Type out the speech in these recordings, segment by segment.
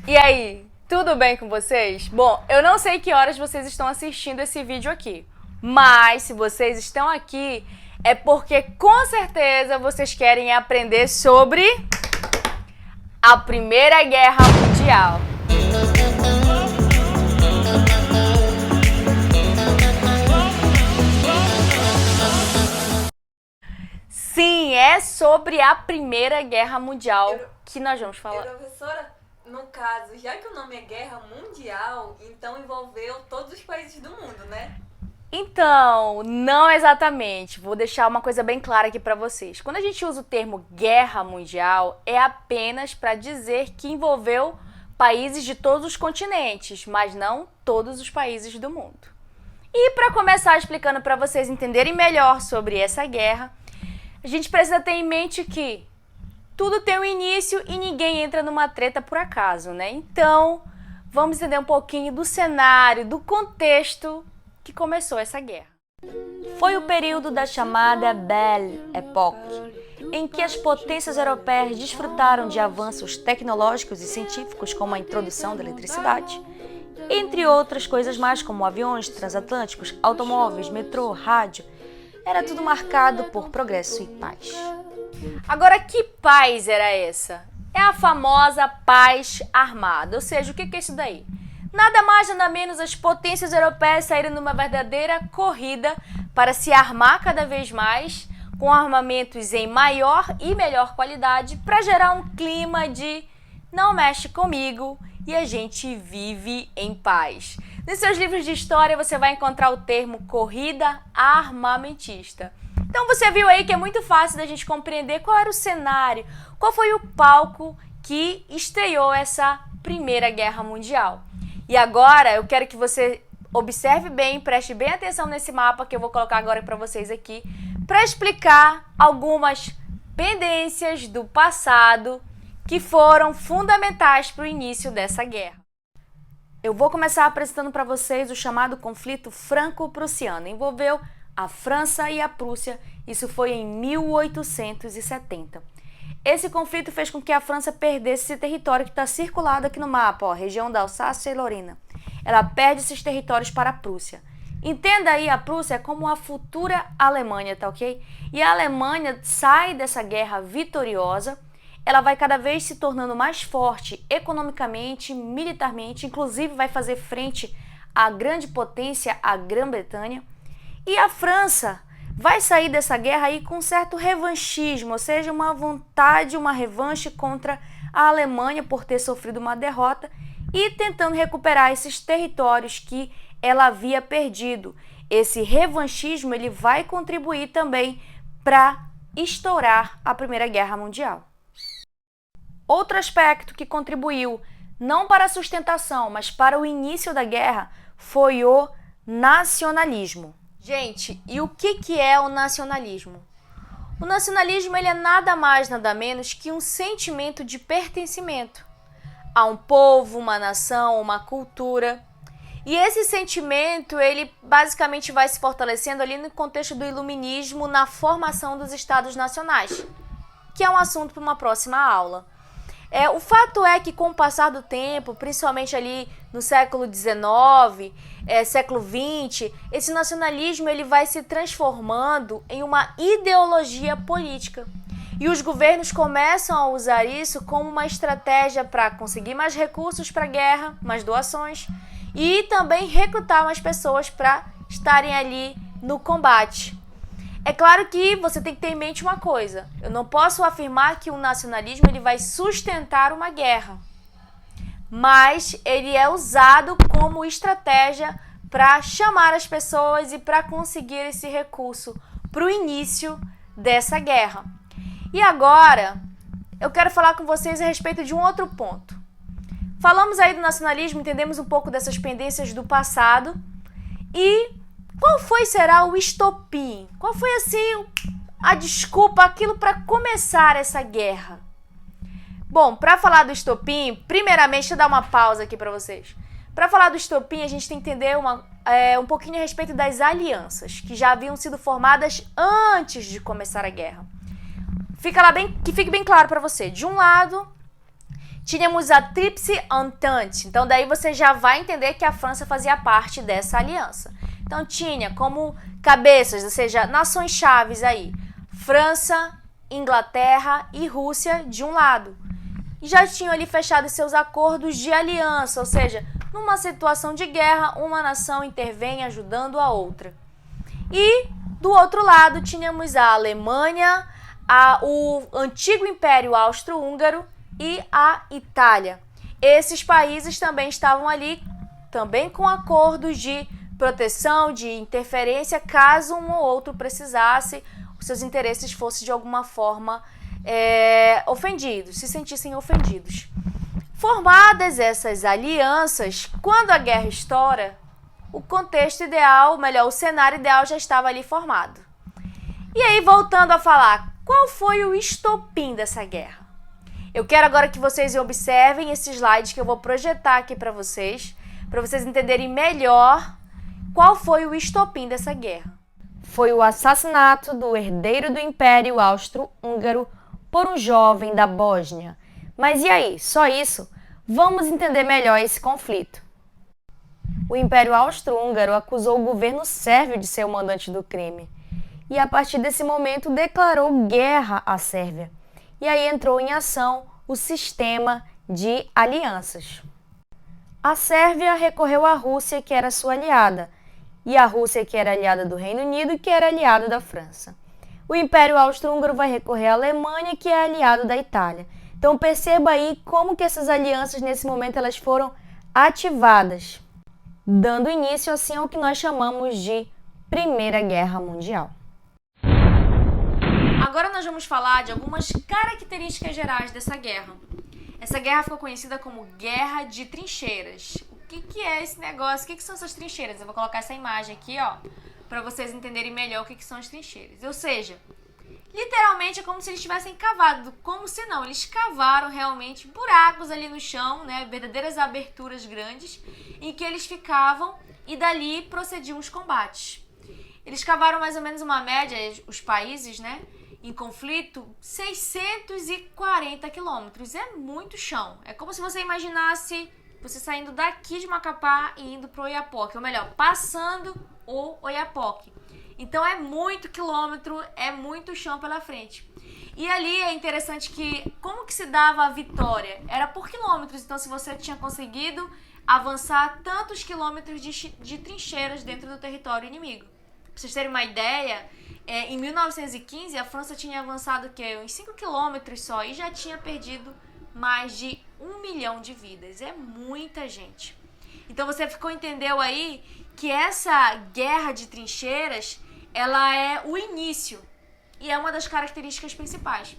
E aí, tudo bem com vocês? Bom, eu não sei que horas vocês estão assistindo esse vídeo aqui, mas se vocês estão aqui é porque com certeza vocês querem aprender sobre a Primeira Guerra Mundial. Sim, é sobre a Primeira Guerra Mundial que nós vamos falar. Professora, no caso, já que o nome é Guerra Mundial, então envolveu todos os países do mundo, né? Então, não exatamente. Vou deixar uma coisa bem clara aqui para vocês. Quando a gente usa o termo Guerra Mundial, é apenas para dizer que envolveu países de todos os continentes, mas não todos os países do mundo. E para começar explicando para vocês entenderem melhor sobre essa guerra, a gente precisa ter em mente que tudo tem um início e ninguém entra numa treta por acaso, né? Então, vamos entender um pouquinho do cenário, do contexto que começou essa guerra. Foi o período da chamada Belle Époque, em que as potências europeias desfrutaram de avanços tecnológicos e científicos como a introdução da eletricidade, entre outras coisas mais como aviões transatlânticos, automóveis, metrô, rádio. Era tudo marcado por progresso e paz. Agora, que paz era essa? É a famosa paz armada, ou seja, o que é isso daí? Nada mais, nada menos, as potências europeias saíram numa verdadeira corrida para se armar cada vez mais, com armamentos em maior e melhor qualidade, para gerar um clima de não mexe comigo e a gente vive em paz. Nos seus livros de história você vai encontrar o termo corrida armamentista. Então você viu aí que é muito fácil da gente compreender qual era o cenário, qual foi o palco que estreou essa Primeira Guerra Mundial. E agora eu quero que você observe bem, preste bem atenção nesse mapa que eu vou colocar agora para vocês aqui, para explicar algumas pendências do passado que foram fundamentais para o início dessa guerra. Eu vou começar apresentando para vocês o chamado conflito franco-prussiano. Envolveu a França e a Prússia, isso foi em 1870. Esse conflito fez com que a França perdesse esse território que está circulado aqui no mapa, ó, região da Alsácia e Lorena. Ela perde esses territórios para a Prússia. Entenda aí a Prússia como a futura Alemanha, tá ok? E a Alemanha sai dessa guerra vitoriosa, ela vai cada vez se tornando mais forte economicamente, militarmente, inclusive vai fazer frente à grande potência, a Grã-Bretanha. E a França vai sair dessa guerra aí com certo revanchismo, ou seja, uma vontade, uma revanche contra a Alemanha por ter sofrido uma derrota e tentando recuperar esses territórios que ela havia perdido. Esse revanchismo ele vai contribuir também para estourar a Primeira Guerra Mundial. Outro aspecto que contribuiu não para a sustentação, mas para o início da guerra foi o nacionalismo. Gente, e o que é o nacionalismo? O nacionalismo ele é nada mais, nada menos que um sentimento de pertencimento a um povo, uma nação, uma cultura. E esse sentimento, ele basicamente vai se fortalecendo ali no contexto do iluminismo, na formação dos estados nacionais, que é um assunto para uma próxima aula. O fato é que com o passar do tempo, principalmente ali no século XIX, século XX, esse nacionalismo ele vai se transformando em uma ideologia política. E os governos começam a usar isso como uma estratégia para conseguir mais recursos para a guerra, mais doações, e também recrutar mais pessoas para estarem ali no combate. É claro que você tem que ter em mente uma coisa, eu não posso afirmar que o nacionalismo ele vai sustentar uma guerra, mas ele é usado como estratégia para chamar as pessoas e para conseguir esse recurso para o início dessa guerra. E agora, eu quero falar com vocês a respeito de um outro ponto. Falamos aí do nacionalismo, entendemos um pouco dessas pendências do passado e será o estopim? Qual foi assim a desculpa, aquilo para começar essa guerra? Bom, para falar do estopim, primeiramente, deixa eu dar uma pausa aqui para vocês. Para falar do estopim, a gente tem que entender um pouquinho a respeito das alianças que já haviam sido formadas antes de começar a guerra. Que fique bem claro para você. De um lado, Tínhamos a Tríplice Entente, então daí você já vai entender que a França fazia parte dessa aliança. Então tinha como cabeças, ou seja, nações chaves aí, França, Inglaterra e Rússia de um lado. E já tinham ali fechado seus acordos de aliança, ou seja, numa situação de guerra, uma nação intervém ajudando a outra. E do outro lado tínhamos a Alemanha, o antigo Império Austro-Húngaro e a Itália. Esses países também estavam ali, também com acordos de proteção, de interferência, caso um ou outro precisasse, os seus interesses fossem de alguma forma ofendidos, se sentissem ofendidos. Formadas essas alianças, quando a guerra estoura, o contexto ideal, melhor, o cenário ideal já estava ali formado. E aí, voltando a falar, qual foi o estopim dessa guerra? Eu quero agora que vocês observem esse slide que eu vou projetar aqui para vocês entenderem melhor qual foi o estopim dessa guerra. Foi o assassinato do herdeiro do Império Austro-Húngaro por um jovem da Bósnia. Mas e aí, só isso? Vamos entender melhor esse conflito. O Império Austro-Húngaro acusou o governo sérvio de ser o mandante do crime. E a partir desse momento declarou guerra à Sérvia. E aí entrou em ação o sistema de alianças. A Sérvia recorreu à Rússia, que era sua aliada, e a Rússia, que era aliada do Reino Unido, que era aliada da França. O Império Austro-Húngaro vai recorrer à Alemanha, que é aliado da Itália. Então perceba aí como que essas alianças nesse momento elas foram ativadas, dando início assim ao que nós chamamos de Primeira Guerra Mundial. Agora nós vamos falar de algumas características gerais dessa guerra. Essa guerra ficou conhecida como Guerra de Trincheiras. O que é esse negócio? O que são essas trincheiras? Eu vou colocar essa imagem aqui, ó, para vocês entenderem melhor o que são as trincheiras. Ou seja, literalmente é como se eles tivessem cavado, como se não, eles cavaram realmente buracos ali no chão, né, verdadeiras aberturas grandes, em que eles ficavam e dali procediam os combates. Eles cavaram mais ou menos uma média, os países, né, em conflito, 640 quilômetros. É muito chão. É como se você imaginasse você saindo daqui de Macapá e indo para o Oiapoque, ou melhor, passando o Oiapoque. Então é muito quilômetro, é muito chão pela frente. E ali é interessante que, como que se dava a vitória? Era por quilômetros, então se você tinha conseguido avançar tantos quilômetros de trincheiras dentro do território inimigo. Para vocês terem uma ideia, em 1915 a França tinha avançado uns 5 quilômetros só e já tinha perdido mais de 1 milhão de vidas. É muita gente. Então você entendeu aí que essa guerra de trincheiras, ela é o início e é uma das características principais.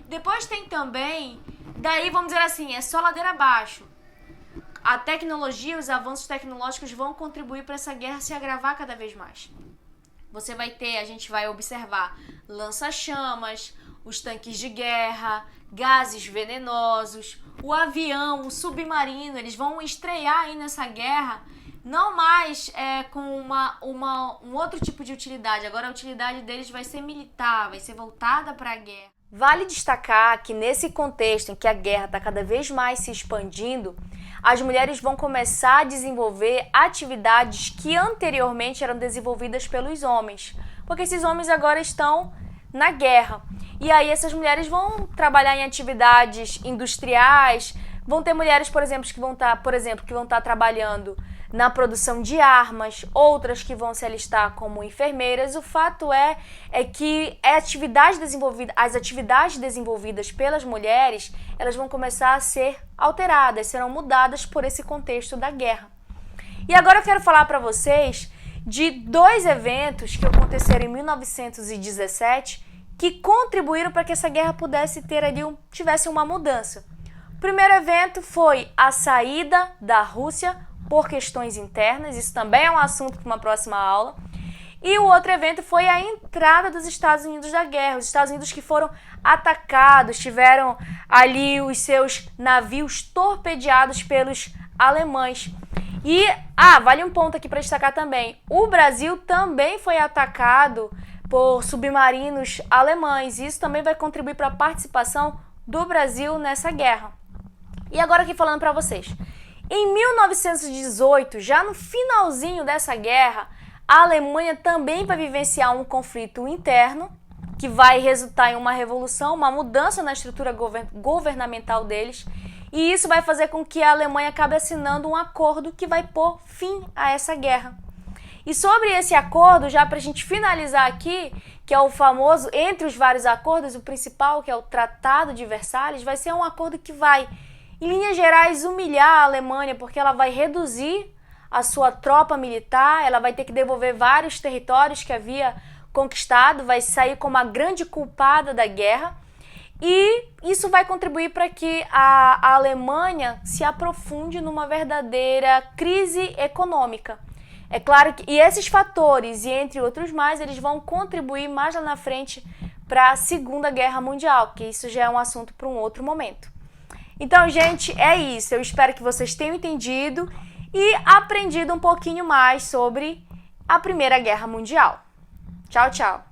Depois tem também, daí vamos dizer assim, é só ladeira abaixo. A tecnologia, os avanços tecnológicos vão contribuir para essa guerra se agravar cada vez mais. Você vai ter, a gente vai observar lança-chamas, os tanques de guerra, gases venenosos, o avião, o submarino, eles vão estrear aí nessa guerra, não mais com um outro tipo de utilidade. Agora a utilidade deles vai ser militar, vai ser voltada para a guerra. Vale destacar que nesse contexto em que a guerra está cada vez mais se expandindo, as mulheres vão começar a desenvolver atividades que anteriormente eram desenvolvidas pelos homens, porque esses homens agora estão na guerra. E aí essas mulheres vão trabalhar em atividades industriais, vão ter mulheres, por exemplo, que vão estar trabalhando na produção de armas, outras que vão se alistar como enfermeiras. O fato é que as atividades desenvolvidas pelas mulheres, elas vão começar a ser alteradas, serão mudadas por esse contexto da guerra. E agora eu quero falar para vocês de 2 eventos que aconteceram em 1917 que contribuíram para que essa guerra tivesse uma mudança. O primeiro evento foi a saída da Rússia por questões internas, isso também é um assunto para uma próxima aula. E o outro evento foi a entrada dos Estados Unidos da guerra. Os Estados Unidos que foram atacados, tiveram ali os seus navios torpedeados pelos alemães. E, vale um ponto aqui para destacar também, o Brasil também foi atacado por submarinos alemães. Isso também vai contribuir para a participação do Brasil nessa guerra. E agora aqui falando para vocês. Em 1918, já no finalzinho dessa guerra, a Alemanha também vai vivenciar um conflito interno que vai resultar em uma revolução, uma mudança na estrutura governamental deles. E isso vai fazer com que a Alemanha acabe assinando um acordo que vai pôr fim a essa guerra. E sobre esse acordo, já para a gente finalizar aqui, que é o famoso, entre os vários acordos, o principal, que é o Tratado de Versalhes, vai ser um acordo que vai, em linhas gerais, humilhar a Alemanha, porque ela vai reduzir a sua tropa militar, ela vai ter que devolver vários territórios que havia conquistado, vai sair como a grande culpada da guerra. E isso vai contribuir para que a Alemanha se aprofunde numa verdadeira crise econômica. É claro que esses fatores, e entre outros mais, eles vão contribuir mais lá na frente para a Segunda Guerra Mundial, que isso já é um assunto para um outro momento. Então, gente, é isso. Eu espero que vocês tenham entendido e aprendido um pouquinho mais sobre a Primeira Guerra Mundial. Tchau, tchau!